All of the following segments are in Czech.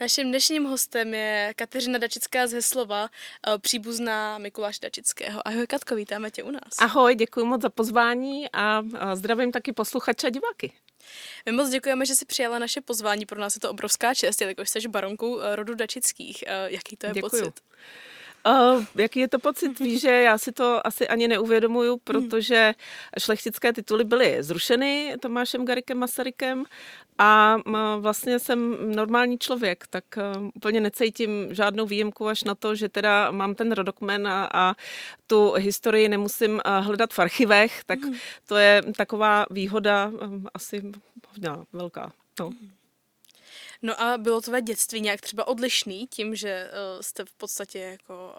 Naším dnešním hostem je Kateřina Dačická z Heslova, příbuzná Mikuláše Dačického. Ahoj Katko, vítáme tě u nás. Ahoj, děkuji moc za pozvání a zdravím taky posluchače a diváky. My moc děkujeme, že jsi přijala naše pozvání, pro nás je to obrovská čest, jelikož jsi baronkou rodu Dačických. Jaký to je Děkuju. pocit? Jaký je to pocit? Víš, že já si to asi ani neuvědomuju, protože šlechtické tituly byly zrušeny Tomášem Garrigue Masarykem a vlastně jsem normální člověk, tak úplně necítím žádnou výjimku až na to, že teda mám ten rodokmen a tu historii nemusím hledat v archivech, tak to je taková výhoda asi hodně velká. No. No a bylo tvé dětství nějak třeba odlišný tím, že jste v podstatě jako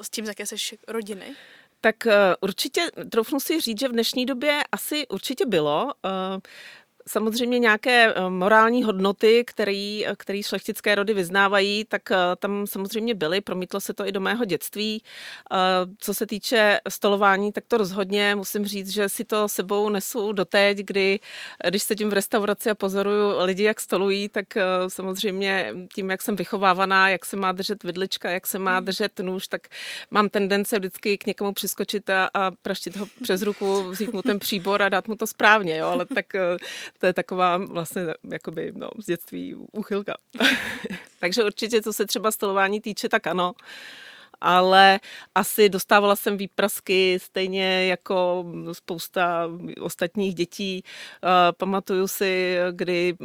s tím, z jaké jsi rodiny? Tak určitě, troufnu si říct, že v dnešní době asi určitě bylo. Samozřejmě nějaké morální hodnoty, které šlechtické rody vyznávají, tak tam samozřejmě byly, promítlo se to i do mého dětství. Co se týče stolování, tak to rozhodně musím říct, že si to sebou nesu doteď, když sedím v restauraci a pozoruju lidi, jak stolují, tak samozřejmě tím, jak jsem vychovávaná, jak se má držet vidlička, jak se má držet nůž, tak mám tendence vždycky k někomu přiskočit a praštit ho přes ruku, vzít mu ten příbor a dát mu to správně, jo, ale tak to je taková vlastně jakoby, z dětství úchylka. Takže určitě, co se třeba stolování týče, tak ano. Ale asi dostávala jsem výprasky stejně jako spousta ostatních dětí. Pamatuju si, kdy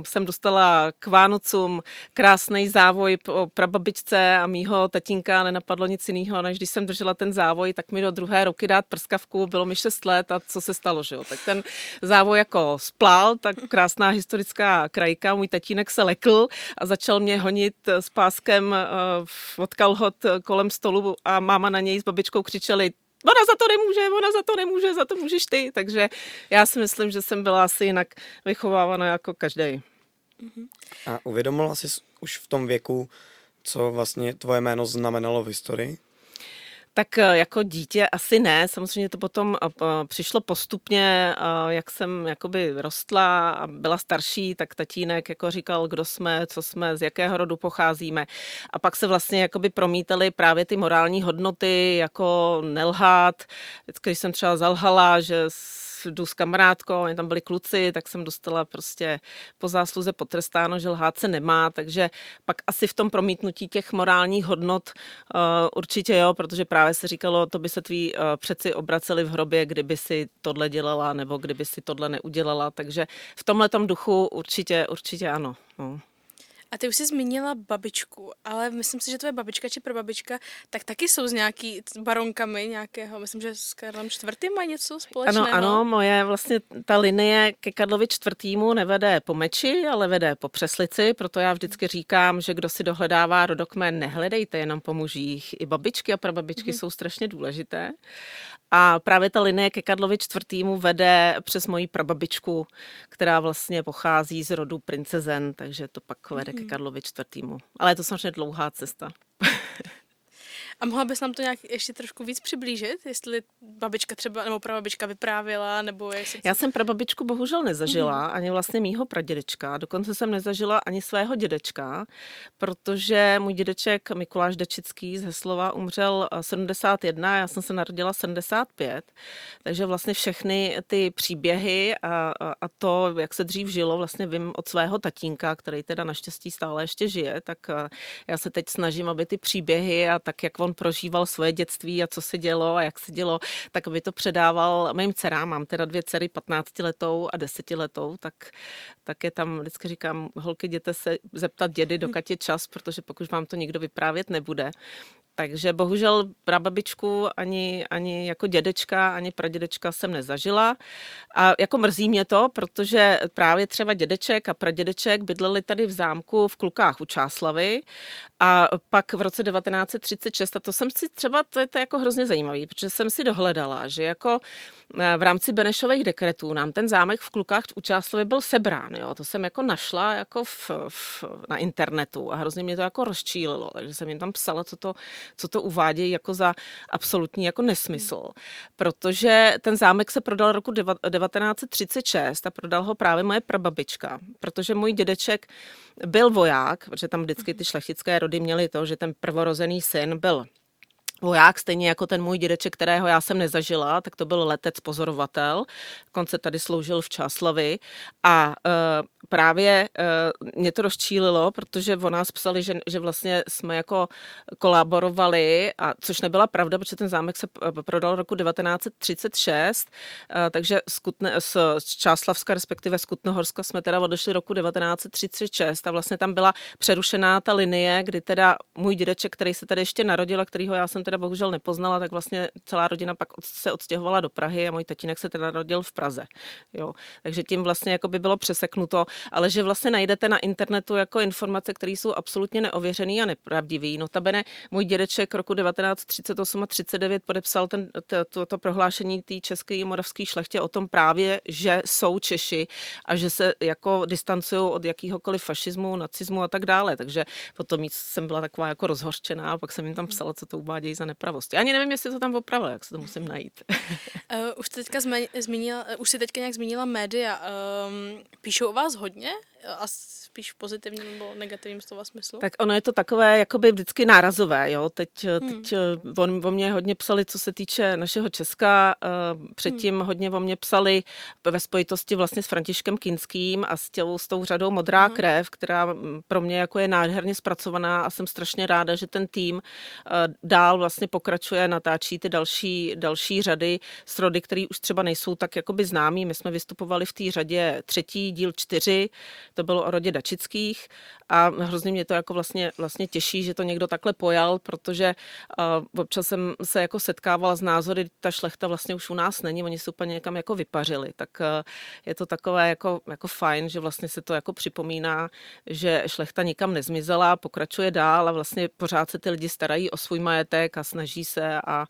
jsem dostala k Vánocům krásný závoj po prababičce a mýho tatínka nenapadlo nic jiného, než když jsem držela ten závoj, tak mi do druhé ruky dát prskavku, bylo mi 6 let a co se stalo, že jo? Tak ten závoj jako splál, tak krásná historická krajka, můj tatínek se lekl a začal mě honit s páskem od kalhot kolem stolu a máma na něj s babičkou křičeli: ona za to nemůže, za to můžeš ty. Takže já si myslím, že jsem byla asi jinak vychovávána jako každý. A uvědomila jsi už v tom věku, co vlastně tvoje jméno znamenalo v historii? Tak jako dítě asi ne, samozřejmě to potom přišlo postupně, jak jsem jakoby rostla a byla starší, tak tatínek jako říkal, kdo jsme, co jsme, z jakého rodu pocházíme. A pak se vlastně jakoby promítaly právě ty morální hodnoty, jako nelhát. Vždycky, když jsem třeba zalhala, že jdu s kamarádkou, oni tam byli kluci, tak jsem dostala prostě po zásluze potrestáno, že lhát se nemá, takže pak asi v tom promítnutí těch morálních hodnot určitě jo, protože právě se říkalo, to by se tví přeci obraceli v hrobě, kdyby si tohle dělala nebo kdyby si tohle neudělala, takže v tomhletom duchu určitě ano. No. A ty už jsi zmínila babičku, ale myslím si, že tvoje babička či prababička tak taky jsou s nějaký baronkami nějakého, myslím, že s Karlem IV. Mají něco společného. Ano, moje vlastně ta linie ke Karlovi IV. Nevede po meči, ale vede po přeslici, proto já vždycky říkám, že kdo si dohledává rodokmen, nehledejte jenom po mužích, i babičky a prababičky jsou strašně důležité. A právě ta linie ke Karlovi IV. Vede přes moji prababičku, která vlastně pochází z rodu princezen, takže to pak vede ke Karlovi IV. Ale je to samozřejmě dlouhá cesta. A mohla bys nám to nějak ještě trošku víc přiblížit, jestli babička třeba nebo prababička vyprávěla, nebo jestli... Já jsem prababičku bohužel nezažila, ani vlastně mýho pradědečka, dokonce jsem nezažila ani svého dědečka, protože můj dědeček Mikuláš Dačický z Heslova umřel 71, já jsem se narodila 75, takže vlastně všechny ty příběhy a to, jak se dřív žilo, vlastně vím od svého tatínka, který teda naštěstí stále ještě žije, tak já se teď snažím, aby ty příběhy a tak, jak on prožíval svoje dětství a co se dělo a jak se dělo, tak aby to předával mým dcerám. Mám teda 2 dcery, 15letou a 10letou, tak je tam, vždycky říkám, holky, jděte se zeptat dědy, dokud je čas, protože pokud vám to nikdo vyprávět nebude. Takže bohužel prababičku ani jako dědečka, ani pradědečka jsem nezažila. A jako mrzí mě to, protože právě třeba dědeček a pradědeček bydleli tady v zámku v Klukách u Čáslavy a pak v roce 1936, a to jsem si třeba, to je jako hrozně zajímavý, protože jsem si dohledala, že jako v rámci Benešových dekretů nám ten zámek v Klukách u Čáslavy byl sebrán, jo. To jsem jako našla jako na internetu a hrozně mě to jako rozčílilo, takže jsem jim tam psala, co to co to uvádějí jako za absolutní jako nesmysl. Protože ten zámek se prodal roku 1936 a prodal ho právě moje prababička, protože můj dědeček byl voják, protože tam vždycky ty šlechtické rody měly to, že ten prvorozený syn byl voják, stejně jako ten můj dědeček, kterého já jsem nezažila, tak to byl letec pozorovatel, dokonce tady sloužil v Čáslavi a právě mě to rozčílilo, protože o nás psali, že vlastně jsme jako kolaborovali, a což nebyla pravda, protože ten zámek se prodal roku 1936, takže z Čáslavska, respektive z Kutnohorska jsme teda odešli roku 1936 a vlastně tam byla přerušená ta linie, kdy teda můj dědeček, který se tady ještě narodil a kterýho já jsem teda bohužel nepoznala, tak vlastně celá rodina pak se odstěhovala do Prahy a můj tatínek se teda narodil v Praze. Jo. Takže tím vlastně jako by bylo přeseknuto, ale že vlastně najdete na internetu jako informace, které jsou absolutně neověřený a nepravdivý. Notabene můj dědeček roku 1938 a 39 podepsal to prohlášení té české i moravské šlechtě o tom právě, že jsou Češi a že se jako distancují od jakýhokoliv fašismu, nacismu a tak dále. Takže potom jsem byla taková jako rozhořčená a pak jsem jim tam psala, co to uvádějí za nepravosti. Ani nevím, jestli to tam opravili, jak se to musím najít. Už si teďka nějak zmínila média. Píšou o vás hodně? A spíš v pozitivním nebo negativním slova smyslu? Tak ono je to takové jakoby vždycky nárazové, jo. Teď o mě hodně psali, co se týče našeho Česka, předtím hodně o mě psali ve spojitosti vlastně s Františkem Kinským a s tou řadou Modrá krev, která pro mě jako je nádherně zpracovaná a jsem strašně ráda, že ten tým dál vlastně pokračuje, natáčí ty další řady s rody, které už třeba nejsou tak jakoby známý. My jsme vystupovali v té řadě 3. díl 4, to bylo o rodě Dačických a hrozně mě to jako vlastně těší, že to někdo takhle pojal, protože občas jsem se jako setkávala s názory, ta šlechta vlastně už u nás není, oni se úplně někam jako vypařili, tak je to takové jako fajn, že vlastně se to jako připomíná, že šlechta nikam nezmizela, pokračuje dál a vlastně pořád se ty lidi starají o svůj majetek a snaží se a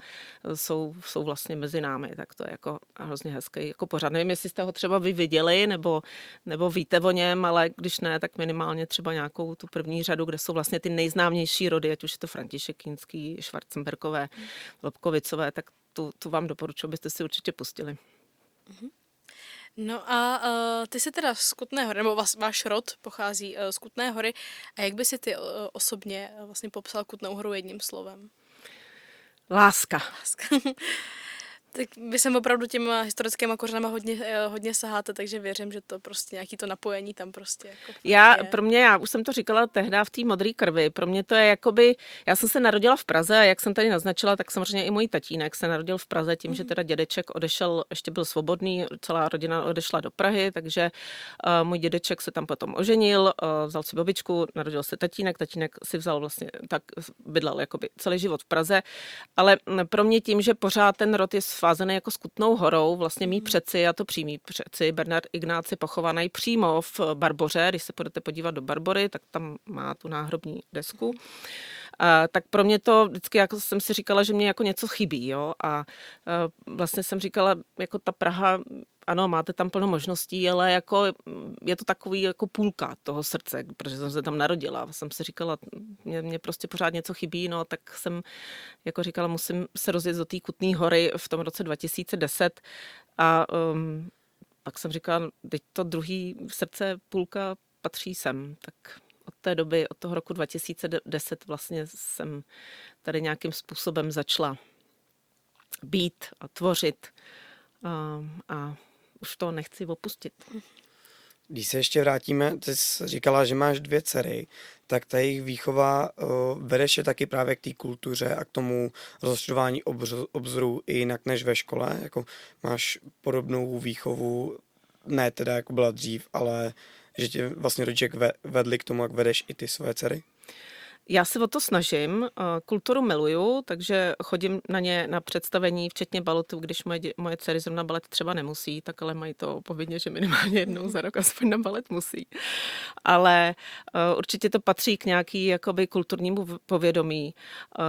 jsou vlastně mezi námi, tak to je jako hrozně hezký jako pořád. Nevím, jestli jste ho třeba vy viděli, nebo víte o něm, ale když ne, tak minimálně třeba nějakou tu první řadu, kde jsou vlastně ty nejznámější rody, ať už je to František Kinský, Schwarzenbergové, Lobkovicové, tak tu vám doporučuji, abyste si určitě pustili. No a ty jsi teda z Kutné Hory, nebo váš rod pochází z Kutné Hory. A jak by si ty osobně vlastně popsal Kutnou Horu jedním slovem? Láska. Tak vy sem opravdu těma historickýma kořenama hodně saháte, takže věřím, že to prostě nějaký to napojení tam prostě jako já už jsem to říkala tehdy v té Modré krvi, pro mě to je jakoby, já jsem se narodila v Praze a jak jsem tady naznačila, tak samozřejmě i můj tatínek se narodil v Praze tím, že teda dědeček odešel, ještě byl svobodný, celá rodina odešla do Prahy, takže můj dědeček se tam potom oženil, vzal si babičku, narodil se tatínek si vzal vlastně, tak bydlel jakoby celý život v Praze, ale pro mě tím, že pořád ten rod je svázaný jako s Kutnou Horou, vlastně mý předci, a to přímý předci, Bernard Ignác je pochovaný přímo v Barboře, když se budete podívat do Barbory, tak tam má tu náhrobní desku. Tak pro mě to vždycky, jako jsem si říkala, že mě jako něco chybí, jo, a vlastně jsem říkala, jako ta Praha, ano, máte tam plno možností, ale jako je to takový jako půlka toho srdce, protože jsem se tam narodila. Jsem si říkala, mě prostě pořád něco chybí, no tak jsem jako říkala, musím se rozjet do té Kutné Hory v tom roce 2010 a pak jsem říkala, teď to druhý srdce půlka patří sem, tak od té doby, od toho roku 2010 vlastně jsem tady nějakým způsobem začala být a tvořit a už to nechci opustit. Když se ještě vrátíme, ty jsi říkala, že máš 2 dcery, tak ta jejich výchova vedeš je taky právě k té kultuře a k tomu rozšiřování obzorů i jinak než ve škole, jako máš podobnou výchovu, ne teda jako byla dřív, ale že tě vlastně rodiče vedli k tomu, jak vedeš i ty svoje dcery? Já se o to snažím, kulturu miluju, takže chodím na představení, včetně baletu, když moje dcery zrovna balet třeba nemusí, tak ale mají to povinně, že minimálně jednou za rok aspoň na balet musí. Ale určitě to patří k nějaký jakoby kulturnímu povědomí.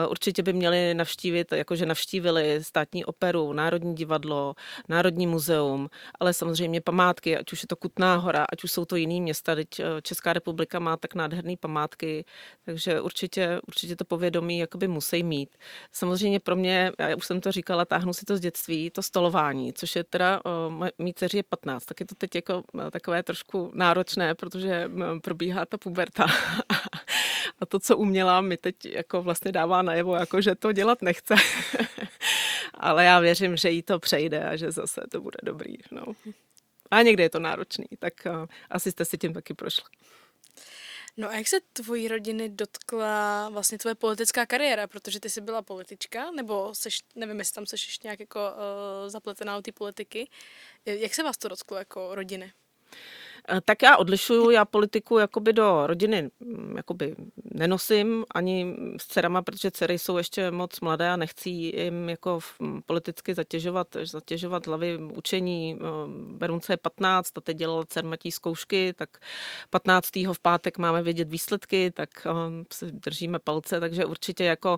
Určitě by měli navštívit, jakože navštívili Státní operu, Národní divadlo, Národní muzeum, ale samozřejmě památky, ať už je to Kutná Hora, ať už jsou to jiný města, teď Česká republika má tak nádherné památky, takže určitě to povědomí jakoby musí mít. Samozřejmě pro mě, já už jsem to říkala, táhnu si to z dětství, to stolování, což je teda, mý dceři je 15, tak je to teď jako takové trošku náročné, protože probíhá ta puberta. A to, co uměla, mi teď jako vlastně dává najevo, jako že to dělat nechce. Ale já věřím, že jí to přejde a že zase to bude dobrý. No. A někdy je to náročný, tak asi jste si tím taky prošli. No a jak se tvojí rodiny dotkla vlastně tvoje politická kariéra, protože ty jsi byla politička, nebo nevím, jestli tam seš ještě nějak jako zapletená do té politiky. Jak se vás to dotklo jako rodiny? Tak já odlišuju, já politiku jakoby do rodiny jakoby nenosím ani s dcerama, protože dcery jsou ještě moc mladé a nechci jim jako politicky zatěžovat hlavy učení. Berunce je 15 a teď dělala dcermatí zkoušky, tak 15. v pátek máme vědět výsledky, tak si držíme palce, takže určitě jako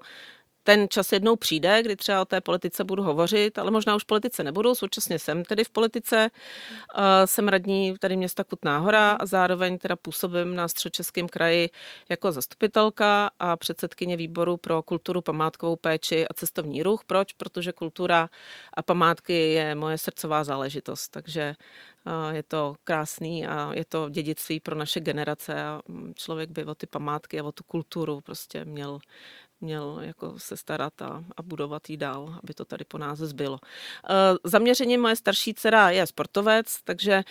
ten čas jednou přijde, kdy třeba o té politice budu hovořit, ale možná už v politice nebudu, současně jsem tedy v politice, jsem radní tady města Kutná Hora a zároveň teda působím na Středočeském kraji jako zastupitelka a předsedkyně výboru pro kulturu, památkovou péči a cestovní ruch. Proč? Protože kultura a památky je moje srdcová záležitost, takže je to krásný a je to dědictví pro naše generace a člověk by o ty památky a o tu kulturu prostě měl jako se starat a budovat jí dál, aby to tady po nás zbylo. Zaměření moje starší dcera je sportovec, takže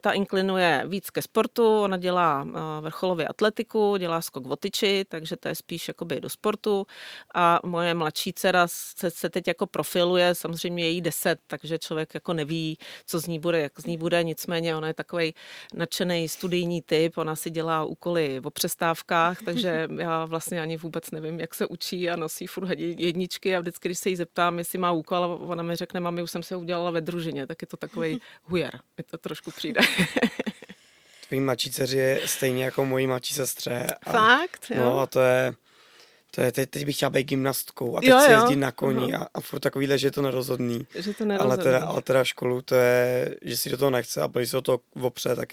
ta inklinuje víc ke sportu, ona dělá vrcholově atletiku, dělá skok v tyči, takže to je spíš jakoby do sportu a moje mladší dcera se teď jako profiluje, samozřejmě je jí 10, takže člověk jako neví, co z ní bude, jak z ní bude, nicméně ona je takovej nadšený studijní typ, ona si dělá úkoly o přestávkách, takže já vlastně ani vůbec nevím, jak se učí a nosí furt jedničky a vždycky, když se jí zeptám, jestli má úkol, ona mi řekne, mami, už jsem se udělala ve družině, tak je to takovej hujer, mi to trošku přijde. Tvojí mladší dceři je stejně jako mojí mladší sestře. Fakt? Jo? No a to je teď bych chtěla být gymnastkou a teď Jo, chci jo. jezdit na koni a furt takovýhle, že je to nerozhodný. Že to nerozhodný. Ale teda školu, to je, že si do toho nechce a když se do toho opře, tak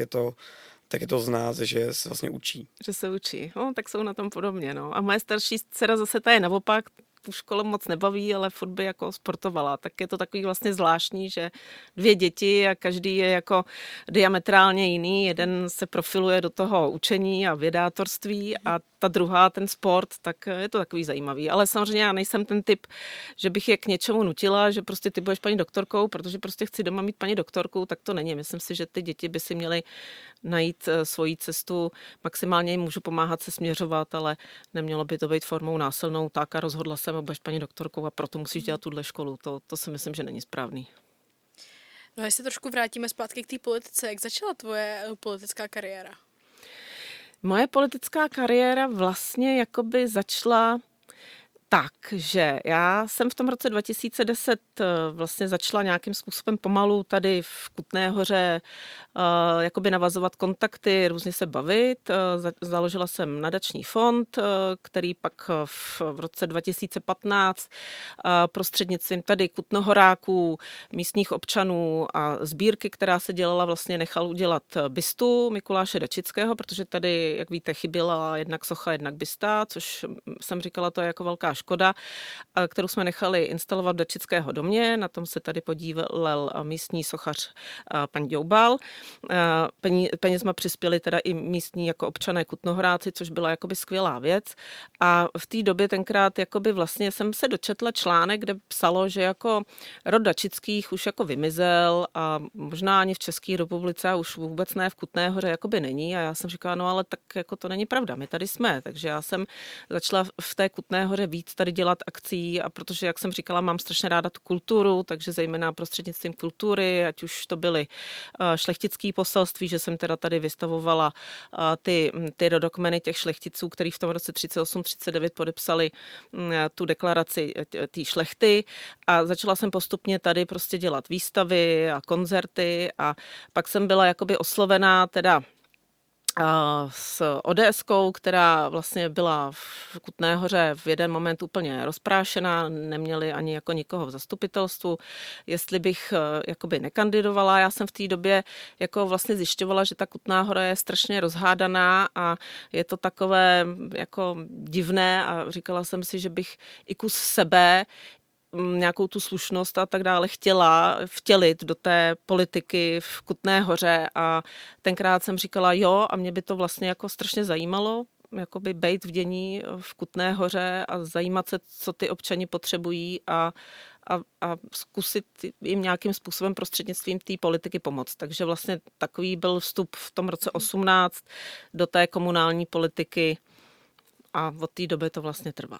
je to znát, že se vlastně učí. Že se učí. No, tak jsou na tom podobně. No. A moje starší dcera zase ta je naopak, tu školu moc nebaví, ale furt by jako sportovala. Tak je to takový vlastně zvláštní, že 2 děti a každý je jako diametrálně jiný. Jeden se profiluje do toho učení a vědátorství a ta druhá ten sport, tak je to takový zajímavý. Ale samozřejmě já nejsem ten typ, že bych je k něčemu nutila, že prostě ty budeš paní doktorkou, protože prostě chci doma mít paní doktorku, tak to není. Myslím si, že ty děti by si měly najít svoji cestu. Maximálně jim můžu pomáhat se směřovat, ale nemělo by to být formou násilnou. Tak a rozhodla jsem, a budeš paní doktorkou a proto musíš dělat tuhle školu. To si myslím, že není správný. No a jestli trošku vrátíme zpátky k té politice, jak začala tvoje politická kariéra? Moje politická kariéra vlastně jakoby začala tak, že já jsem v tom roce 2010 vlastně začala nějakým způsobem pomalu tady v Kutné Hoře jakoby navazovat kontakty, různě se bavit. Založila jsem nadační fond, který pak v roce 2015 prostřednictvím tady Kutnohoráků, místních občanů a sbírky, která se dělala, vlastně nechal udělat bystu Mikuláše Dačického, protože tady, jak víte, chyběla jednak socha, jednak bysta, což jsem říkala, to je jako velká škoda, kterou jsme nechali instalovat v Dačického domě. Na tom se tady podílel místní sochař pan Ďoubal. Penězma přispěli teda i místní jako občané Kutnohoráci, což byla jakoby skvělá věc. A v té době tenkrát jakoby vlastně jsem se dočetla článek, kde psalo, že jako rod Dačických už jako vymizel a možná ani v České republice a už vůbec ne v Kutné Hoře jakoby není. A já jsem říkala, no ale tak jako to není pravda, my tady jsme. Takže já jsem začala v té Kutné Hoře víc tady dělat akcí a protože, jak jsem říkala, mám strašně ráda tu kulturu, takže zejména prostřednictvím kultury, ať už to byly šlechtické poselství, že jsem teda tady vystavovala ty rodokmeny těch šlechticů, který v tom roce 38-39 podepsali tu deklaraci té šlechty a začala jsem postupně tady prostě dělat výstavy a koncerty a pak jsem byla jakoby oslovená teda s ODSkou, která vlastně byla v Kutné Hoře v jeden moment úplně rozprášená, neměli ani jako nikoho v zastupitelstvu, jestli bych jakoby nekandidovala. Já jsem v té době jako vlastně zjišťovala, že ta Kutná Hora je strašně rozhádaná a je to takové jako divné a říkala jsem si, že bych i kus sebe, nějakou tu slušnost a tak dále chtěla vtělit do té politiky v Kutné Hoře a tenkrát jsem říkala jo a mě by to vlastně jako strašně zajímalo, jakoby bejt v dění v Kutné Hoře a zajímat se, co ty občani potřebují a zkusit jim nějakým způsobem prostřednictvím té politiky pomoct. Takže vlastně takový byl vstup v tom roce 18 do té komunální politiky a od té doby to vlastně trvá.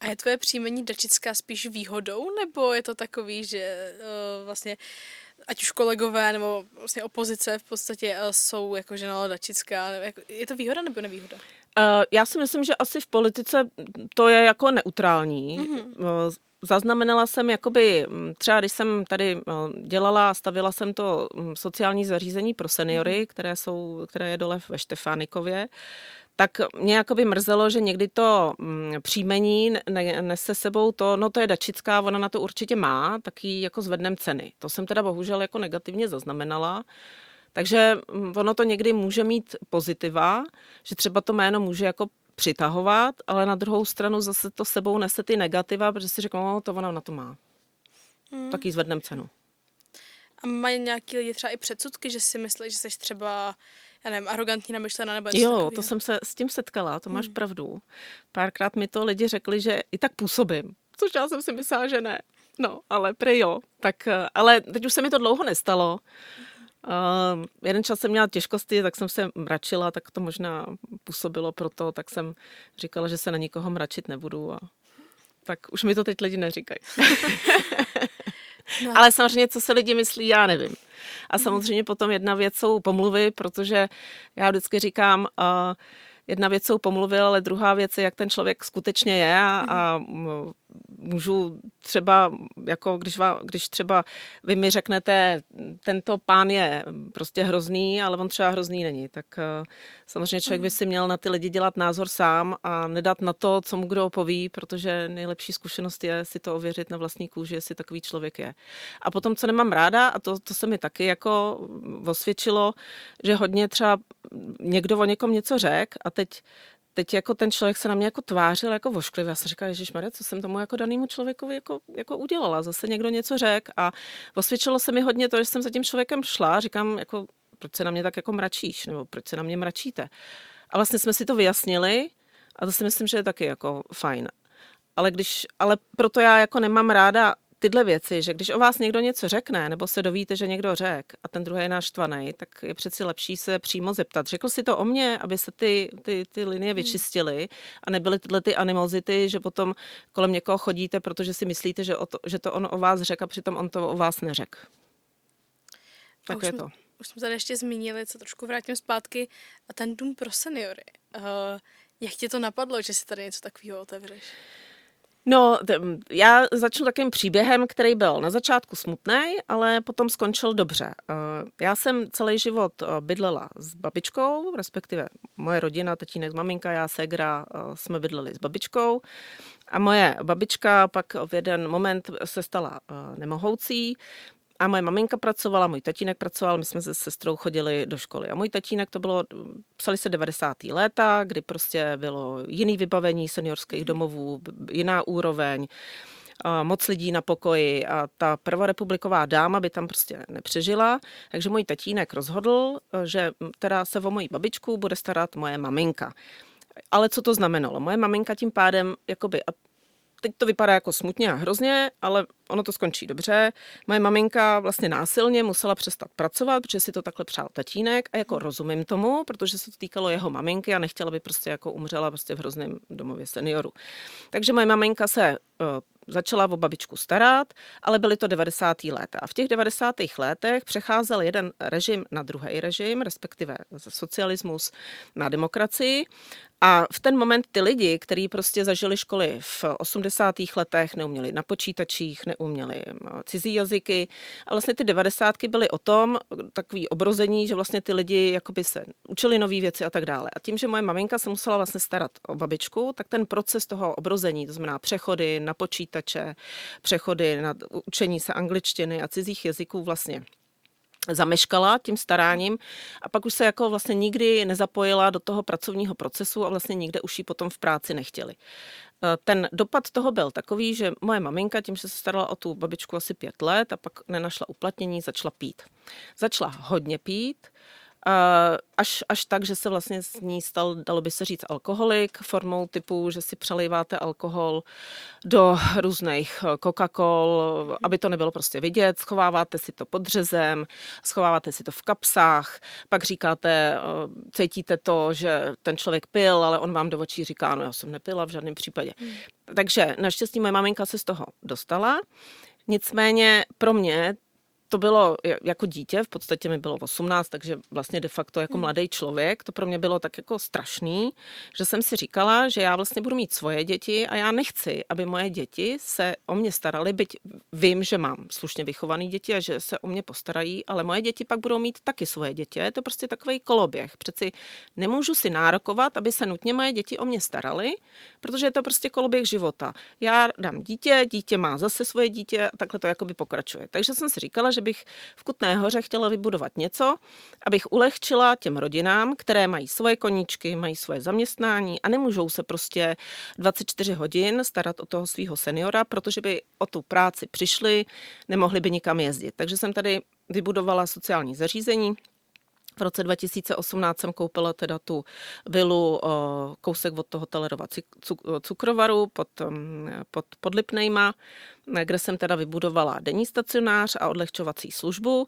A je tvoje příjmení Dačická spíš výhodou, nebo je to takový, že vlastně ať už kolegové nebo vlastně opozice v podstatě jsou jako že no Dačická, je to výhoda nebo nevýhoda? Já si myslím, že asi v politice to je jako neutrální. Zaznamenala jsem, jakoby, třeba když jsem tady dělala, stavila jsem to sociální zařízení pro seniory, které je dole ve Štefánikově, tak mě jakoby mrzelo, že někdy to příjmení nese sebou to, no to je Dačická, ona na to určitě má, tak jí jako zvednem ceny. To jsem teda bohužel jako negativně zaznamenala. Takže ono to někdy může mít pozitiva, že třeba to jméno může jako přitahovat, ale na druhou stranu zase to sebou nese ty negativa, protože si řeknu, no to ona na to má. Tak jí zvednem cenu. A mají nějaký lidi třeba i předsudky, že si myslí, že jsi třeba, já nevím, arrogantní namyšlená nebo něco Jo, takového? to jsem se s tím setkala, to máš pravdu. Párkrát mi to lidi řekli, že i tak působím, což já jsem si myslela, že ne. No, ale prej jo. Tak, ale teď už se mi to dlouho nestalo. Jeden čas jsem měla těžkosti, tak jsem se mračila, tak to možná působilo proto, tak jsem říkala, že se na nikoho mračit nebudu a tak už mi to teď lidi neříkají. No. Ale samozřejmě, co se lidi myslí, já nevím. A samozřejmě potom jedna věc jsou pomluvy, protože já vždycky říkám, jedna věc jsou pomluvy, ale druhá věc je, jak ten člověk skutečně je a můžu třeba, jako když třeba vy mi řeknete, tento pán je prostě hrozný, ale on třeba hrozný není, tak samozřejmě člověk by si měl na ty lidi dělat názor sám a nedat na to, co mu kdo poví, protože nejlepší zkušenost je si to ověřit na vlastní kůži, jestli takový člověk je. A potom, co nemám ráda, a to se mi taky jako osvědčilo, že hodně třeba někdo o někom něco řekl a teď jako ten člověk se na mě jako tvářil jako vošklivě. Já jsem říkala, ježišmarja, co jsem tomu jako danému člověkovi jako udělala. Zase někdo něco řekl a osvědčilo se mi hodně to, že jsem za tím člověkem šla. Říkám, jako, proč se na mě tak jako mračíš, nebo proč se na mě mračíte. A vlastně jsme si to vyjasnili a to si myslím, že je taky jako fajn. Ale proto já jako nemám ráda tyhle věci, že když o vás někdo něco řekne, nebo se dovíte, že někdo řekl a ten druhý je naštvaný, tak je přeci lepší se přímo zeptat. Řekl si to o mně, aby se ty linie vyčistily a nebyly tyhle ty animozity, že potom kolem někoho chodíte, protože si myslíte, že to on o vás řekl a přitom on to o vás neřekl. Tak je to. Už jsme tady ještě zmínili, co trošku vrátím zpátky, a ten dům pro seniory. Jak tě to napadlo, že si tady něco takového otevřeš? No, já začnu takovým příběhem, který byl na začátku smutný, ale potom skončil dobře. Já jsem celý život bydlela s babičkou, respektive moje rodina, tatínek, maminka, já, ségra, jsme bydleli s babičkou. A moje babička pak v jeden moment se stala nemohoucí. A moje maminka pracovala, můj tatínek pracoval, my jsme se sestrou chodili do školy. A můj tatínek psali se 90. léta, kdy prostě bylo jiný vybavení seniorských domovů, jiná úroveň, moc lidí na pokoji a ta prvorepubliková dáma by tam prostě nepřežila. Takže můj tatínek rozhodl, že teda se o moji babičku bude starat moje maminka. Ale co to znamenalo? Moje maminka tím pádem, jakoby, a teď to vypadá jako smutně a hrozně, ale ono to skončí dobře. Moje maminka vlastně násilně musela přestat pracovat, protože si to takhle přál tatínek a jako rozumím tomu, protože se to týkalo jeho maminky a nechtěla by prostě jako umřela prostě v hrozném domově seniorů. Takže moje maminka se začala o babičku starat, ale byly to 90. léta. A v těch 90. letech přecházel jeden režim na druhý režim, respektive socialismus na demokracii. A v ten moment ty lidi, kteří prostě zažili školy v 80. letech, neuměli na počítačích, neuměli cizí jazyky, a vlastně ty 90. byly o tom, takový obrození, že vlastně ty lidi jakoby se učili nové věci a tak dále. A tím, že moje maminka se musela vlastně starat o babičku, tak ten proces toho obrození, to znamená přechody na počítače, přechody na učení se angličtiny a cizích jazyků vlastně zameškala tím staráním a pak už se jako vlastně nikdy nezapojila do toho pracovního procesu a vlastně nikde už ji potom v práci nechtěli. Ten dopad toho byl takový, že moje maminka tím, že se starala o tu babičku asi 5 let a pak nenašla uplatnění, začala pít. Začala hodně pít, až tak, že se vlastně z ní stal, dalo by se říct, alkoholik formou typu, že si přelejváte alkohol do různých Coca-Col, aby to nebylo prostě vidět, schováváte si to pod řezem, schováváte si to v kapsách, pak říkáte, cítíte to, že ten člověk pil, ale on vám do očí říká, no já jsem nepila v žádném případě. Takže naštěstí moje maminka se z toho dostala, nicméně pro mě to bylo jako dítě, v podstatě mi bylo 18, takže vlastně de facto jako mladý člověk, to pro mě bylo tak jako strašný, že jsem si říkala, že já vlastně budu mít svoje děti a já nechci, aby moje děti se o mě staraly, byť vím, že mám slušně vychované děti a že se o mě postarají, ale moje děti pak budou mít taky svoje děti. Je to prostě takový koloběh. Přeci nemůžu si nárokovat, aby se nutně moje děti o mě staraly, protože je to prostě koloběh života. Já dám dítě má zase svoje dítě a takhle to jakoby pokračuje. Takže jsem si říkala, že bych v Kutné Hoře chtěla vybudovat něco, abych ulehčila těm rodinám, které mají svoje koníčky, mají svoje zaměstnání a nemůžou se prostě 24 hodin starat o toho svého seniora, protože by o tu práci přišli, nemohli by nikam jezdit. Takže jsem tady vybudovala sociální zařízení. V roce 2018 jsem koupila teda tu vilu kousek od toho Tellerova cukrovaru pod Lipnejma, kde jsem teda vybudovala denní stacionář a odlehčovací službu.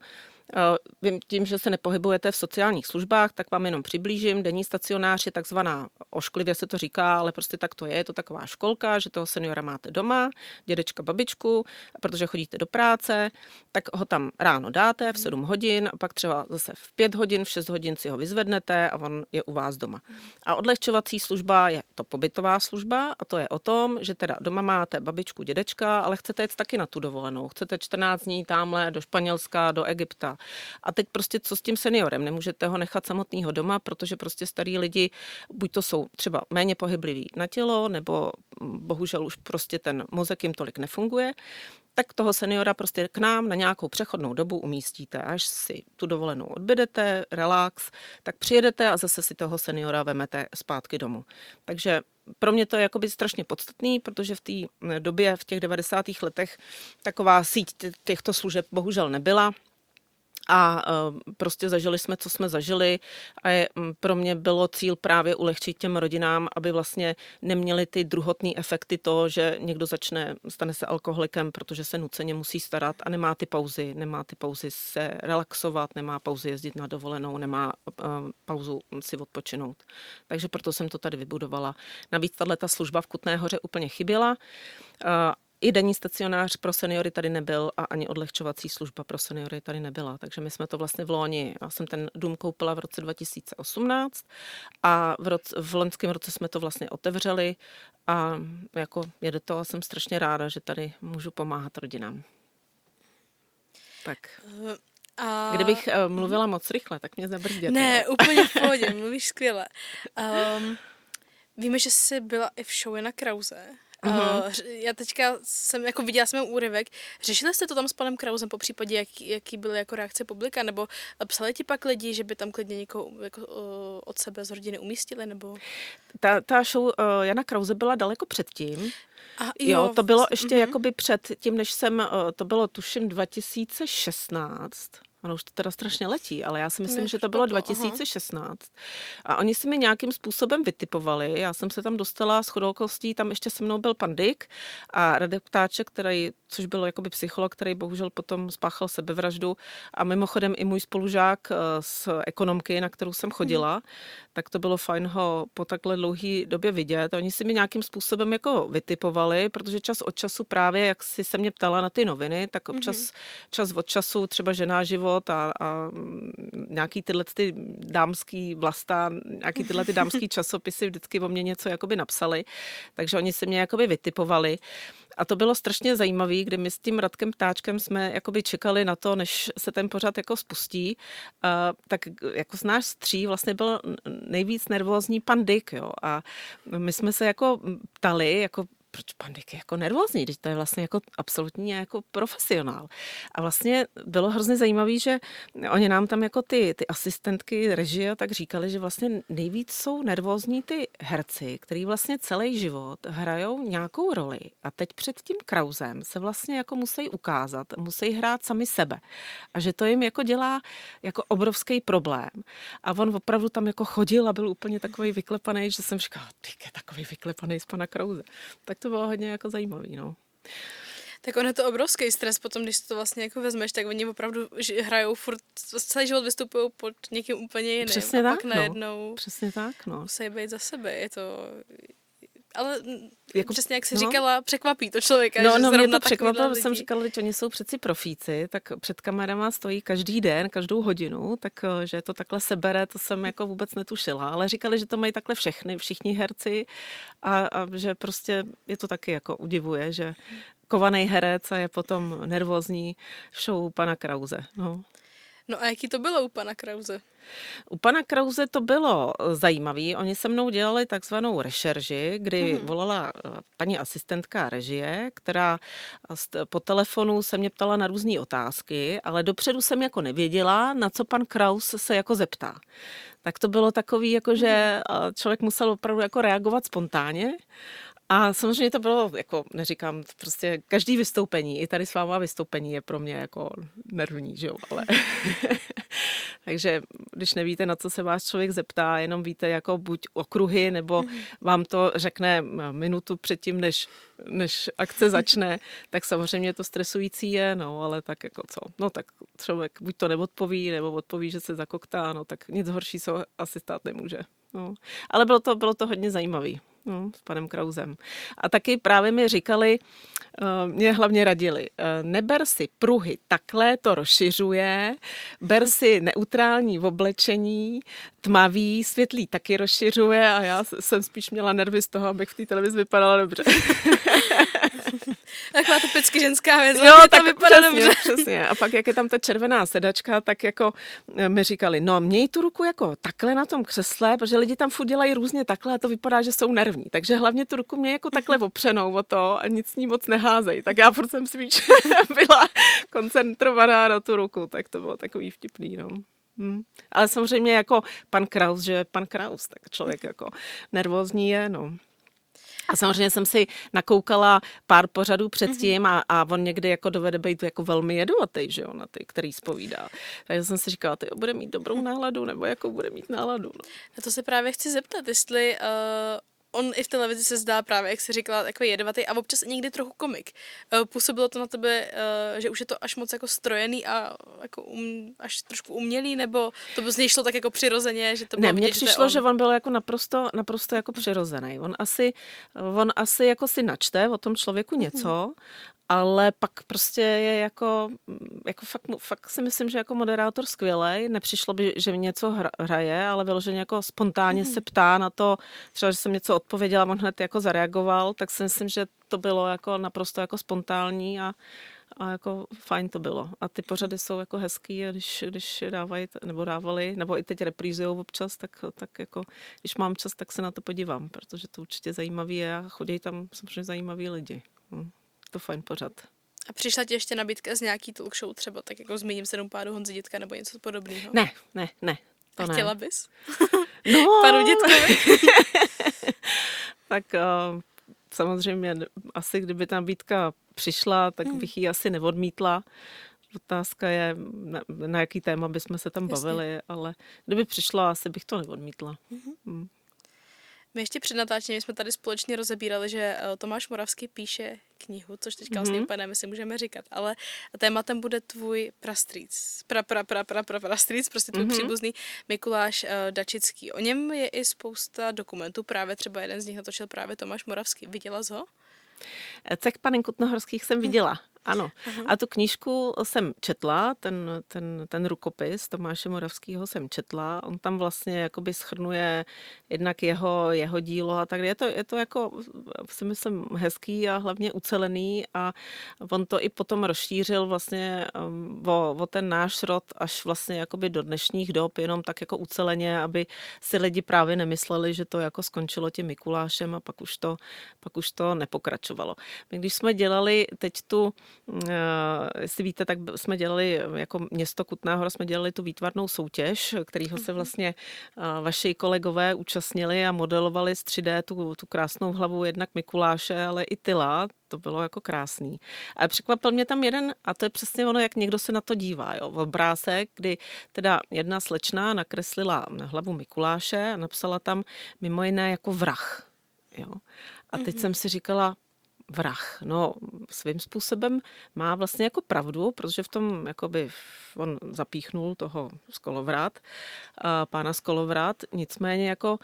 Vím, tím, že se nepohybujete v sociálních službách, tak vám jenom přiblížím. Denní stacionář je takzvaná, ošklivě se to říká, ale prostě tak to je to taková školka, že toho seniora máte doma, dědečka, babičku, protože chodíte do práce, tak ho tam ráno dáte v 7 hodin a pak třeba zase v 5 hodin, v 6 hodin si ho vyzvednete a on je u vás doma. A odlehčovací služba je to pobytová služba a to je o tom, že teda doma máte babičku, dědečka, ale chcete jít taky na tu dovolenou. Chcete 14 dní tamhle do Španělska, do Egypta. A teď prostě co s tím seniorem? Nemůžete ho nechat samotného doma, protože prostě starý lidi buď to jsou třeba méně pohybliví na tělo, nebo bohužel už prostě ten mozek jim tolik nefunguje, tak toho seniora prostě k nám na nějakou přechodnou dobu umístíte. Až si tu dovolenou odbydete, relax, tak přijedete a zase si toho seniora vemete zpátky domů. Takže pro mě to je jakoby strašně podstatný, protože v té době, v těch 90. letech, taková síť těchto služeb bohužel nebyla. A prostě zažili jsme, co jsme zažili a pro mě bylo cíl právě ulehčit těm rodinám, aby vlastně neměli ty druhotné efekty to, že někdo stane se alkoholikem, protože se nuceně musí starat a nemá ty pauzy se relaxovat, nemá pauzy jezdit na dovolenou, nemá pauzu si odpočinout. Takže proto jsem to tady vybudovala. Navíc tato služba v Kutné Hoře úplně chyběla. I denní stacionář pro seniory tady nebyl a ani odlehčovací služba pro seniory tady nebyla. Takže my jsme to vlastně v loni, já jsem ten dům koupila v roce 2018 a v loňském roce jsme to vlastně otevřeli a jako jede to a jsem strašně ráda, že tady můžu pomáhat rodinám. Tak. Kdybych mluvila moc rychle, tak mě zabrzděte. Ne, úplně v pohodě, mluvíš skvěle. Víme, že jsi byla i v show Jana Krause. Já teďka viděla jsem úryvek. Řešili jste to tam s panem Krausem, po případě, jaký byly jako reakce publika, nebo psali ti pak lidi, že by tam klidně někoho jako, od sebe z rodiny umístili, nebo? Ta show Jana Krause byla daleko předtím. Jo, to bylo ještě jakoby před tím, než to bylo tuším 2016. Ono už to teda strašně letí, ale já si myslím, že to bylo 2016. A oni si mi nějakým způsobem vytipovali. Já jsem se tam dostala shodou okolností, tam ještě se mnou byl pan Dyk a Radek Ptáček, což byl jakoby psycholog, který bohužel potom spáchal sebevraždu. A mimochodem i můj spolužák z ekonomky, na kterou jsem chodila, tak to bylo fajn ho po takhle dlouhé době vidět. A oni si mi nějakým způsobem jako vytipovali, protože čas od času právě, jak si se mě ptala na ty noviny, tak občas čas od času třeba Žena život život a nějaký tyhle ty dámský Vlasta, nějaký tyhle ty dámský časopisy vždycky o mě něco jakoby napsali, takže oni se mě jakoby vytipovali. A to bylo strašně zajímavé, kdy my s tím Radkem Ptáčkem jsme jakoby čekali na to, než se ten pořad jako spustí, tak jako z nás tří vlastně byl nejvíc nervózní pan Dick, jo. A my jsme se jako ptali, jako proč pan Dick je jako nervózní, teď to je vlastně jako absolutně jako profesionál. A vlastně bylo hrozně zajímavé, že oni nám tam jako ty asistentky režie tak říkali, že vlastně nejvíc jsou nervózní ty herci, který vlastně celý život hrajou nějakou roli a teď před tím Krausem se vlastně jako musí ukázat, musí hrát sami sebe. A že to jim jako dělá jako obrovský problém. A on opravdu tam jako chodil a byl úplně takový vyklepaný, že jsem říkala, Dick je takový vyklepaný z pana Krause. Tak to bylo hodně jako zajímavý, no. Tak on je to obrovský stres potom, když to vlastně jako vezmeš, tak oni opravdu hrajou furt, celý život vystupují pod někým úplně jiným. Přesně a tak, pak najednou Přesně tak, no. musí být za sebe, je to... Ale Jako, přesně jak jsi říkala, překvapí to člověka. No, že mě zrovna to překvapilo, že jsem lidi- říkala, že oni jsou přeci profíci, tak před kamerama stojí každý den, každou hodinu, tak že to takhle sebere, to jsem jako vůbec netušila. Ale říkali, že to mají takhle všichni herci a že prostě je to taky jako udivuje, že kovaný herec a je potom nervózní v show pana Krause. No. No a jaký to bylo u pana Krause? U pana Krause to bylo zajímavé. Oni se mnou dělali takzvanou rešerži, kdy volala paní asistentka režie, která po telefonu se mě ptala na různé otázky, ale dopředu jsem jako nevěděla, na co pan Kraus se jako zeptá. Tak to bylo takový, jako že člověk musel opravdu jako reagovat spontánně. A samozřejmě to bylo, jako neříkám, prostě každý vystoupení, i tady s váma vystoupení je pro mě jako nervní, že jo, ale... Takže když nevíte, na co se vás člověk zeptá, jenom víte jako buď okruhy, nebo vám to řekne minutu předtím, než akce začne, tak samozřejmě to stresující je, no, ale tak jako co, no tak člověk buď to neodpoví, nebo odpoví, že se zakoktá, no tak nic horší se asi stát nemůže, no. Ale bylo to hodně zajímavý. No, s panem Krausem. A taky právě mi říkali, mě hlavně radili, neber si pruhy, takhle to rozšiřuje, ber si neutrální oblečení, tmavý, světlý taky rozšiřuje a já jsem spíš měla nervy z toho, abych v té televizi vypadala dobře. Taková typicky ženská věc, Jo, tak tak vypadá přesně, dobře. přesně. A pak, jak je tam ta červená sedačka, tak jako mi říkali, no měj tu ruku jako takhle na tom křesle, protože lidi tam furt dělají různě takhle a to vypadá, že jsou nervní. Takže hlavně tu ruku měj jako takhle opřenou o to a nic s ní moc neházej. Tak já furt jsem spíš byla koncentrovaná na tu ruku, tak to bylo takový vtipný, no. Ale samozřejmě jako pan Kraus, že pan Kraus, tak člověk jako nervózní je, no. A samozřejmě jsem si nakoukala pár pořadů předtím a on někdy jako dovede být jako velmi jedovatý, že jo, na ty, který zpovídá. Takže jsem si říkala, ty bude mít dobrou náladu, nebo jakou bude mít náladu. No. Na to se právě chci zeptat, jestli on i v televizi se zdá právě, jak jsi říkala, takový jedovatý a občas někdy trochu komik. Působilo to na tebe, že už je to až moc jako strojený a jako až trošku umělý, nebo to z něj šlo tak jako přirozeně, že to bylo Ne, mně vidět, přišlo, že on byl jako naprosto jako přirozený. On asi jako si načte o tom člověku něco, ale pak prostě je jako fakt si myslím, že jako moderátor skvělej. Nepřišlo by, že něco hraje, ale vyloženě jako spontánně se ptá na to, třeba, že jsem něco odpověděla, on hned jako zareagoval, tak si myslím, že to bylo jako naprosto jako spontánní a jako fajn to bylo. A ty pořady jsou jako hezký a když je dávají, nebo dávali, nebo i teď reprízujou občas, tak jako, když mám čas, tak se na to podívám, protože to určitě zajímavý je a chodí tam samozřejmě zajímaví lidi. To fajn pořad. A přišla ti ještě nabídka z nějaký talk show třeba, tak jako zmíním 7 pádů Honzy Dětka nebo něco podobného? Ne. To a ne. chtěla bys? No. Panu Dětkovi? Tak samozřejmě asi, kdyby ta nabídka přišla, tak bych ji asi neodmítla. Otázka je, na jaký téma bychom se tam bavili, ale kdyby přišla, asi bych to neodmítla. My ještě před natáčením jsme tady společně rozebírali, že Tomáš Moravský píše knihu, což teďka vlastně úplně nevím, jestli můžeme říkat, ale tématem bude tvůj prastrýc, prastrýc, prostě tvůj příbuzný Mikuláš Dačický. O něm je i spousta dokumentů, právě třeba jeden z nich natočil právě Tomáš Moravský. Viděla jsi ho? Cech panenku Kutnohorských jsem viděla. Ano. A tu knížku jsem četla, ten rukopis Tomáše Moravského jsem četla. On tam vlastně jakoby shrnuje jednak jeho dílo a tak. Je to jako, si myslím, hezký a hlavně ucelený a on to i potom rozšířil vlastně o ten náš rod až vlastně jakoby do dnešních dob, jenom tak jako uceleně, aby si lidi právě nemysleli, že to jako skončilo tím Mikulášem a pak už to nepokračovalo. My když jsme dělali teď jestli víte, tak jsme dělali jako město Kutná Hora, jsme dělali tu výtvarnou soutěž, kterýho se vlastně vaši kolegové účastnili a modelovali z 3D tu krásnou hlavu jednak Mikuláše, ale i Tyla. To bylo jako krásný. Ale překvapil mě tam jeden, a to je přesně ono, jak někdo se na to dívá. Jo. Obrázek, kdy teda jedna slečna nakreslila na hlavu Mikuláše a napsala tam mimo jiné jako vrah. Jo. A teď jsem si říkala, vrah. No, svým způsobem má vlastně jako pravdu, protože v tom jakoby on zapíchnul toho pána Skolovrat, nicméně jako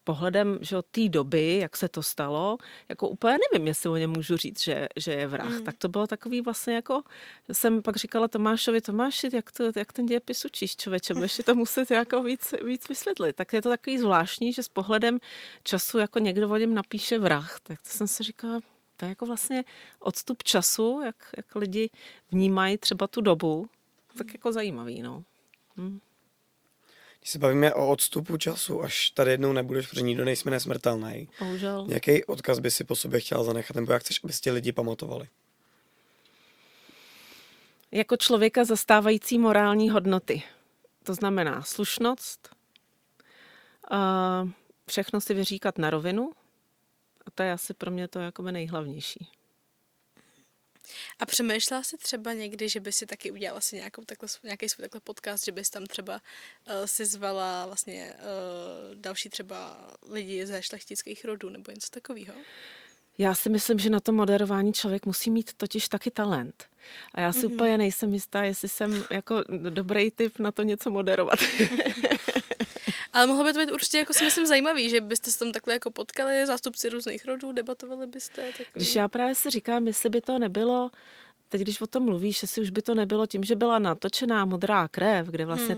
pohledem, že od té doby, jak se to stalo, jako úplně nevím, jestli o něm můžu říct, že je vrah. Tak to bylo takový vlastně jako, jsem pak říkala Tomáši, jak ten dějepis učíš, člověče, budeš si to muset jako víc vysvětlit. Tak je to takový zvláštní, že s pohledem času jako někdo o něm napíše vrah. Tak to jsem si říkala, to je jako vlastně odstup času, jak lidi vnímají třeba tu dobu. Tak jako zajímavý, no. Když se bavíme o odstupu času, až tady jednou nebudeš, protože nikdo nejsme nesmrtelný. Bohužel. Jaký odkaz by si po sobě chtěla zanechat, nebo jak chceš, aby si tě lidi pamatovali? Jako člověka zastávající morální hodnoty. To znamená slušnost, všechno si vyříkat na rovinu, a to je asi pro mě to jakoby nejhlavnější. A přemýšlela jsi třeba někdy, že by si taky udělala si nějaký svůj takhle podcast, že bys tam třeba si zvala vlastně další třeba lidi ze šlechtických rodů nebo něco takového? Já si myslím, že na to moderování člověk musí mít totiž taky talent. A já si úplně nejsem jistá, jestli jsem jako dobrý typ na to něco moderovat. Ale mohlo by to být určitě, jako si myslím, zajímavý, že byste se tam takhle jako potkali, zástupci různých rodů, debatovali byste. Takový. Když já právě si říkám, jestli by to nebylo, teď když o tom mluvíš, jestli už by to nebylo tím, že byla natočená Modrá krev, kde vlastně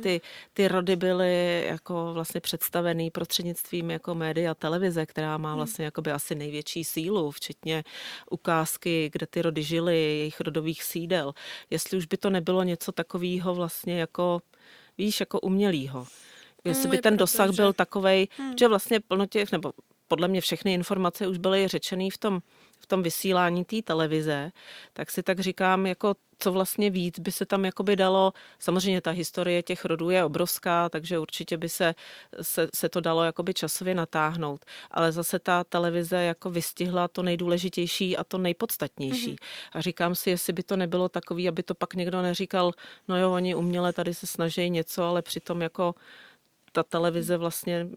ty rody byly jako vlastně představený prostřednictvím jako média televize, která má vlastně jakoby asi největší sílu, včetně ukázky, kde ty rody žily, jejich rodových sídel. Jestli už by to nebylo něco takového vlastně jako, víš, jako umělýho. Jestli by ten dosah byl takovej, že vlastně plno těch, nebo podle mě všechny informace už byly řečený v tom vysílání té televize, tak si tak říkám, jako co vlastně víc by se tam jakoby dalo. Samozřejmě ta historie těch rodů je obrovská, takže určitě by se to dalo jakoby časově natáhnout. Ale zase ta televize jako vystihla to nejdůležitější a to nejpodstatnější. A říkám si, jestli by to nebylo takový, aby to pak někdo neříkal, no jo, oni uměle tady se snaží něco, ale přitom jako ta televize vlastně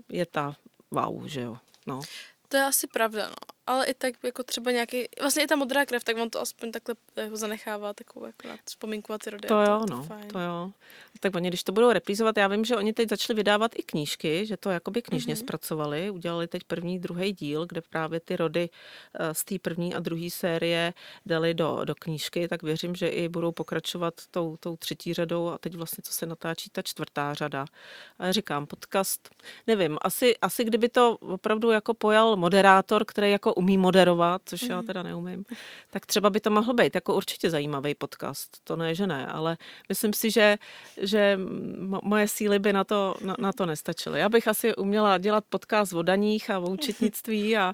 je ta wow, že jo. No. To je asi pravda, no. Ale i tak jako třeba nějaký, vlastně i ta Modrá krev, tak on to aspoň takhle jako zanechává takovou jako vzpomínku ty rody. To jo, no, to jo. Tak oni, když to budou reprízovat, já vím, že oni teď začali vydávat i knížky, že to jakoby knižně zpracovali, udělali teď první, druhý díl, kde právě ty rody z té první a druhé série dali do knížky, tak věřím, že i budou pokračovat tou třetí řadou a teď vlastně, co se natáčí, ta čtvrtá řada. A já říkám, podcast, nevím, asi kdyby to opravdu jako pojal moderátor, který jako umí moderovat, což já teda neumím, tak třeba by to mohlo být jako určitě zajímavý podcast. To ne, že ne, ale myslím si, že moje síly by na to nestačily. Já bych asi uměla dělat podcast o daních a o účetnictví a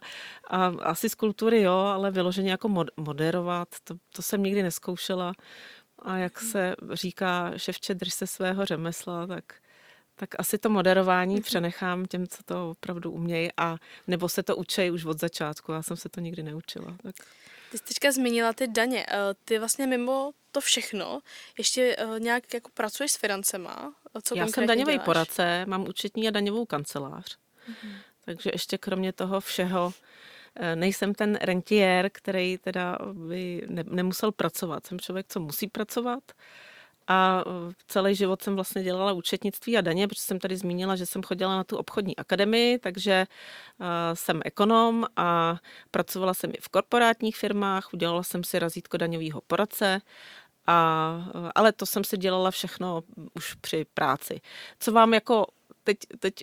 asi z kultury, jo, ale vyloženě jako moderovat, to jsem nikdy neskoušela. A jak se říká, ševče, drž se svého řemesla, tak asi to moderování přenechám těm, co to opravdu umějí, a nebo se to učí už od začátku. Já jsem se to nikdy neučila. Tak. Ty jsi teďka zmínila ty daně. Ty vlastně mimo to všechno ještě nějak jako pracuješ s financema? Já jsem daňový poradce, mám účetní a daňovou kancelář. Takže ještě kromě toho všeho nejsem ten rentiér, který teda by nemusel pracovat. Jsem člověk, co musí pracovat. a celý život jsem vlastně dělala účetnictví a daně, protože jsem tady zmínila, že jsem chodila na tu obchodní akademii, takže jsem ekonom a pracovala jsem i v korporátních firmách, udělala jsem si razítko daňového poradce, ale to jsem si dělala všechno už při práci. Co vám jako teď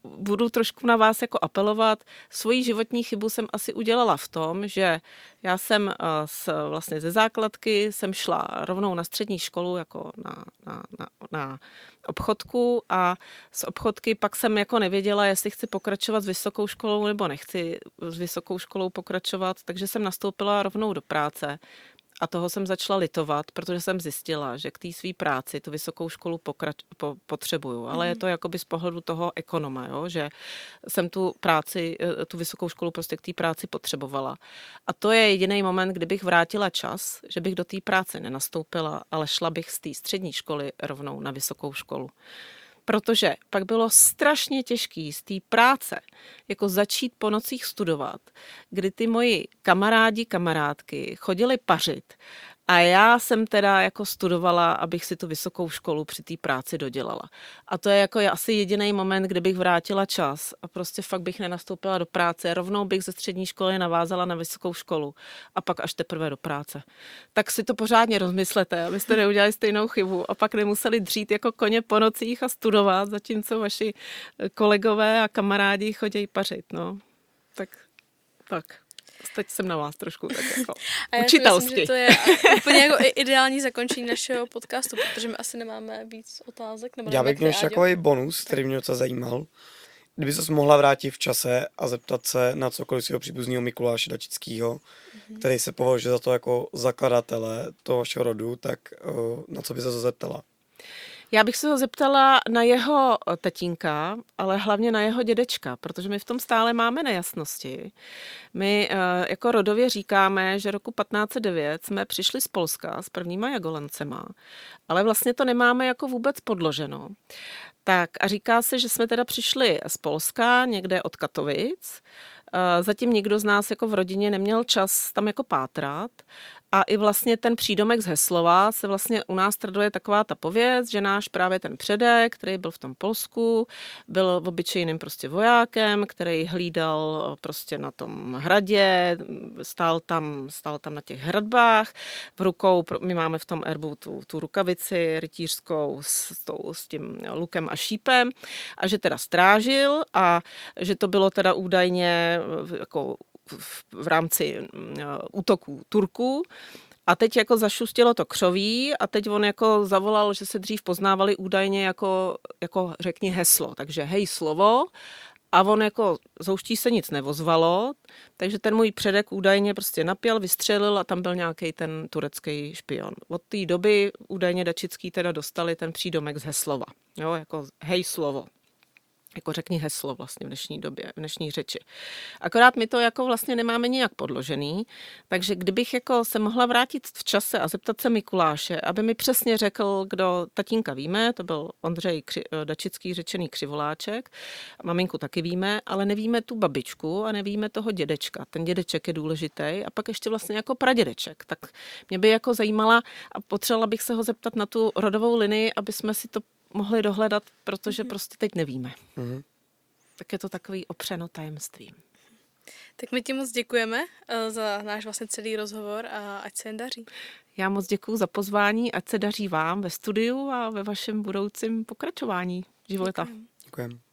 budu trošku na vás jako apelovat. Svoji životní chybu jsem asi udělala v tom, že já jsem vlastně ze základky jsem šla rovnou na střední školu jako na obchodku a z obchodky pak jsem jako nevěděla, jestli chci pokračovat s vysokou školou nebo nechci s vysokou školou pokračovat, takže jsem nastoupila rovnou do práce. A toho jsem začala litovat, protože jsem zjistila, že k té své práci tu vysokou školu potřebuju. Ale je to jakoby z pohledu toho ekonoma, jo? Že jsem tu vysokou školu prostě k té práci potřebovala. A to je jediný moment, kdy bych vrátila čas, že bych do té práce nenastoupila, ale šla bych z té střední školy rovnou na vysokou školu. Protože pak bylo strašně těžký z té práce jako začít po nocích studovat, kdy ty moji kamarádky chodili pařit a já jsem teda jako studovala, abych si tu vysokou školu při té práci dodělala. A to je jako asi jediný moment, kdy bych vrátila čas a prostě fakt bych nenastoupila do práce, rovnou bych ze střední školy navázala na vysokou školu a pak až teprve do práce. Tak si to pořádně rozmyslete, abyste neudělali stejnou chybu a pak nemuseli dřít jako koně po nocích a studovat, zatímco vaši kolegové a kamarádi chodí pařit, no. Tak. Teď jsem na vás trošku tak jako a já učitelsky. Myslím, že to je úplně jako ideální zakončení našeho podcastu, protože my asi nemáme víc otázek. Nebo Já bych měl ještě takový bonus, který mě docela zajímal. Kdyby se mohla vrátit v čase a zeptat se na cokoliv svého příbuzného Mikuláše Dačického, který se považuje za to jako zakladatele toho vašeho rodu, tak na co by se to zeptala? Já bych se ho zeptala na jeho tatínka, ale hlavně na jeho dědečka, protože my v tom stále máme nejasnosti. My jako rodově říkáme, že roku 1509 jsme přišli z Polska s prvníma Jagolancema, ale vlastně to nemáme jako vůbec podloženo. Tak a říká se, že jsme teda přišli z Polska, někde od Katovic. Zatím nikdo z nás jako v rodině neměl čas tam jako pátrat. A i vlastně ten přídomek z Heslova se vlastně u nás traduje taková ta pověst, že náš právě ten předek, který byl v tom Polsku, byl obyčejným prostě vojákem, který hlídal prostě na tom hradě, stál tam na těch hradbách, v rukou, my máme v tom erbu tu rukavici rytířskou s tím lukem a šípem, a že teda strážil a že to bylo teda údajně jako v rámci útoků Turků. A teď jako zašustilo to křoví a teď on jako zavolal, že se dřív poznávali údajně jako řekni heslo. Takže hej slovo. A on jako zouští se nic nevozvalo, takže ten můj předek údajně prostě napěl, vystřelil a tam byl nějaký ten turecký špion. Od té doby údajně Dačický teda dostali ten přídomek z Heslova. Jo, jako hej slovo. Jako řekni heslo vlastně v dnešní době, v dnešní řeči. Akorát my to jako vlastně nemáme nijak podložený, takže kdybych jako se mohla vrátit v čase a zeptat se Mikuláše, aby mi přesně řekl, kdo tatínka víme, to byl Ondřej Dačický řečený Křivoláček, maminku taky víme, ale nevíme tu babičku a nevíme toho dědečka. Ten dědeček je důležitý a pak ještě vlastně jako pradědeček. Tak mě by jako zajímala a potřebovala bych se ho zeptat na tu rodovou linii, aby jsme si to mohli dohledat, protože prostě teď nevíme. Tak je to takový opřeno tajemstvím. Tak my ti moc děkujeme za náš vlastně celý rozhovor a ať se jen daří. Já moc děkuju za pozvání, ať se daří vám ve studiu a ve vašem budoucím pokračování života. Děkujeme.